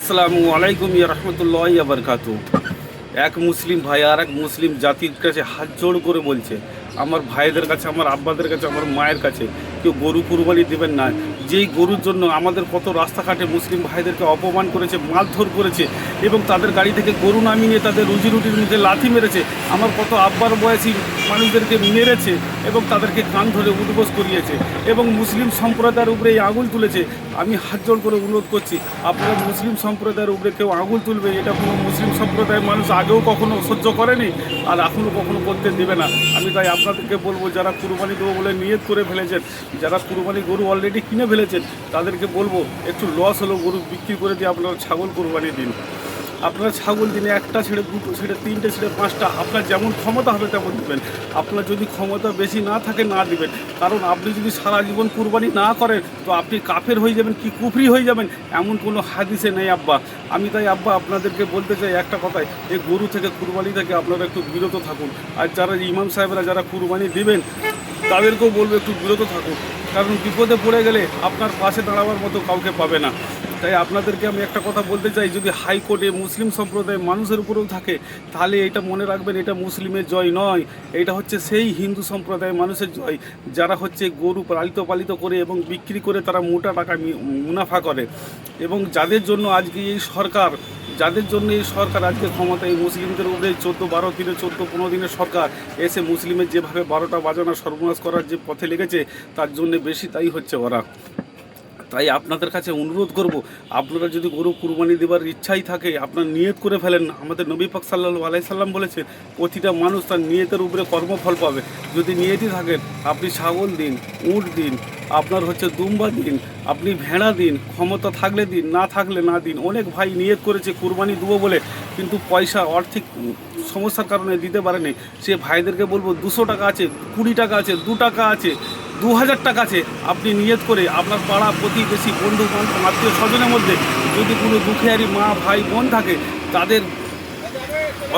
আসসালামু আলাইকুম ইয়া রাহমাতুল্লাহি ওয়া বারাকাতুহু। এক মুসলিম ভাই আর এক মুসলিম জাতির কাছে হাত জোড় করে বলছে, আমার ভাইদের কাছে, আমার আব্বাদের কাছে, আমার মায়ের কাছে কেউ গরু কুরবানি দেবেন না। যেই গরুর জন্য আমাদের কত রাস্তাঘাটে মুসলিম ভাইদেরকে অপমান করেছে, মারধর করেছে এবং তাদের গাড়ি থেকে গরু নামিয়ে নিয়ে তাদের রুজি রুটির মধ্যে লাথি মেরেছে, আমার কত আব্বার বয়সী মানুষদেরকে মেরেছে এবং তাদেরকে কান ধরে উদ্বোস করিয়েছে এবং মুসলিম সম্প্রদায়ের উপরে এই আঙুল তুলেছে। আমি হাত জোড় করে অনুরোধ করছি, আপনারা মুসলিম সম্প্রদায়ের উপরে কেউ আঙুল তুলবে, এটা কোনো মুসলিম সম্প্রদায়ের মানুষ আগেও কখনো সহ্য করেনি আর এখনও কখনো করতে দেবে না। আমি তাই আপনাদেরকে বলবো, যারা কুরবানি দেবো বলে নিয়ত করে ফেলেছেন, যারা কুরবানি গরু অলরেডি কিনে ফেলেছেন, তাদেরকে বলবো একটু লস হলো গরু বিক্রি করে দিয়ে আপনারা ছাগল কুরবানি দিন। আপনারা ছাগল দিনে একটা ছেড়ে, দুটো ছেড়ে, তিনটে ছেড়ে, পাঁচটা, আপনার যেমন ক্ষমতা হবে তেমন দেবেন। আপনার যদি ক্ষমতা বেশি না থাকে না দিবেন, কারণ আপনি যদি সারা জীবন কুরবানি না করেন তো আপনি কাফের হয়ে যাবেন, কি কুফরি হয়ে যাবেন, এমন কোনো হাদিসে নেই আব্বা। আমি তাই আব্বা আপনাদেরকে বলতে চাই একটা কথাই, এই গরু থেকে কুরবানি থেকে আপনারা একটু বিরত থাকুন। আর যারা ইমাম সাহেবরা যারা কুরবানি দিবেন তাদেরকেও বলবো একটু বিরত থাকুন, কারণ বিপদে পড়ে গেলে আপনার পাশে দাঁড়াবার মতো কাউকে পাবে না। তাই আপনাদেরকে আমি একটা কথা বলতে চাই, যদি হাইকোর্টে মুসলিম সম্প্রদায়ের মানুষের উপরেও থাকে তাহলে এটা মনে রাখবেন, এটা মুসলিমের জয় নয়, এটা হচ্ছে সেই হিন্দু সম্প্রদায়ের মানুষের জয় যারা হচ্ছে গরু পালিত করে এবং বিক্রি করে তারা মোটা টাকা মুনাফা করে। এবং যাদের জন্য আজকে এই সরকার, আজকে ক্ষমতায় মুসলিমদের উপরে 14-12 দিনে 14-15 দিনের সরকার এসে মুসলিমের যেভাবে 12টা বাজানো সর্বনাশ করার যে পথে লেগেছে তার জন্য বেশি তাই হচ্ছে ওরা। তাই আপনাদের কাছে অনুরোধ করব, আপনারা যদি গরু কুরবানি দেওয়ার ইচ্ছাই থাকে আপনার নিয়ত করে ফেলেন। আমাদের নবী পাক সাল্লাল্লাহু আলাইহি সাল্লাম বলেছেন, প্রতিটা মানুষ তার নিয়তের উপরে কর্মফল পাবে। যদি নিয়তই থাকেন, আপনি ছাগল দিন, উট দিন, আপনার হচ্ছে দুম্বা দিন, আপনি ভেড়া দিন, ক্ষমতা থাকলে দিন, না থাকলে না দিন। অনেক ভাই নিয়ত করেছে কুরবানি দেবো বলে, কিন্তু পয়সা আর্থিক সমস্যার কারণে দিতে পারেনি। সে ভাইদেরকে বলবো 200 টাকা আছে, 20 টাকা আছে, 2 টাকা আছে, 2000 টাকা আছে, আপনি নিয়ত করে আপনার পাড়া প্রতিবেশী বন্ধু বান্ধব আত্মীয় স্বজনের মধ্যে যদি কোনো দুঃখেয়ারি মা ভাই বোন থাকে, তাদের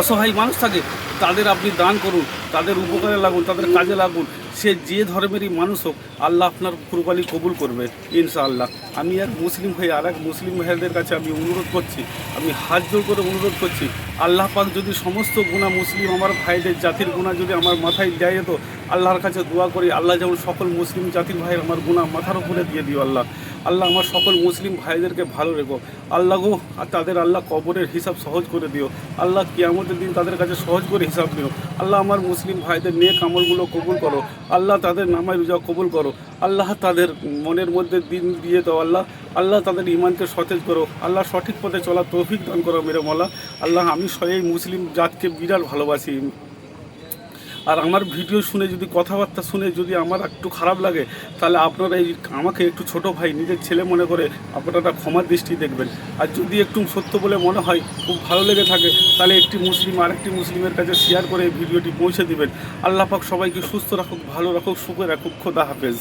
অসহায় মানুষ থাকে, তাদের আপনি দান করুন, তাদের উপকারে লাগুন, তাদের কাজে লাগুন। সে যে ধর্মেরই মানুষ হোক, আল্লাহ আপনার কুরবানি কবুল করবে ইনশাআল্লাহ। আমি এক মুসলিম হয়ে আর এক মুসলিম ভাইদের কাছে আমি অনুরোধ করছি, আমি হাত জোড় করে অনুরোধ করছি, আল্লাহ পাক যদি সমস্ত গুনাহ মুসলিম আমার ভাইদের জাতির গুনাহ যদি আমার মাথায় দেয় যেত, আল্লাহর কাছে দোয়া করি আল্লাহ যেমন সকল মুসলিম জাতির ভাইয়ের আমার গুনাহ মাথার উপরে দিয়ে দিও। আল্লাহ আমার সকল মুসলিম ভাইদেরকে ভালো রেখো আল্লাহ গো, আর তাদের আল্লাহ কবরের হিসাব সহজ করে দিও আল্লাহ, কিয়ামতের দিন তাদের কাছে সহজ করে হিসাব দিও আল্লাহ। আমার মুসলিম ভাইদের নেক আমলগুলো কবুল করো আল্লাহ, তাদের নামাজ রোজা কবুল করো আল্লাহ, তাদের মনের মধ্যে দিন দিয়ে দাও আল্লাহ, তাদের ইমানকে সতেজ করো আল্লাহ, সঠিক পথে চলার তৌফিক দান করো মেরে মওলা আল্লাহ। আমি এই মুসলিম জাতকে বিরাট ভালোবাসি, আর আমার ভিডিও শুনে যদি কথাবার্তা শুনে যদি আমার একটু খারাপ লাগে তাহলে আপনারা আমাকে একটু ছোট ভাই নিজের ছেলে মনে করে আপনারা ক্ষমার দৃষ্টি দেখবেন। আর যদি একটু সত্য বলে মনে হয়, খুব ভালো লেগে থাকে, তাহলে একটি মুসলিম আরেকটি মুসলিমের কাছে শেয়ার করে এই ভিডিওটি পৌঁছে দিবেন। আল্লাহ পাক সবাইকে সুস্থ রাখুক, ভালো রাখুক, সুখে রাখুক। খোদা হাফেজ।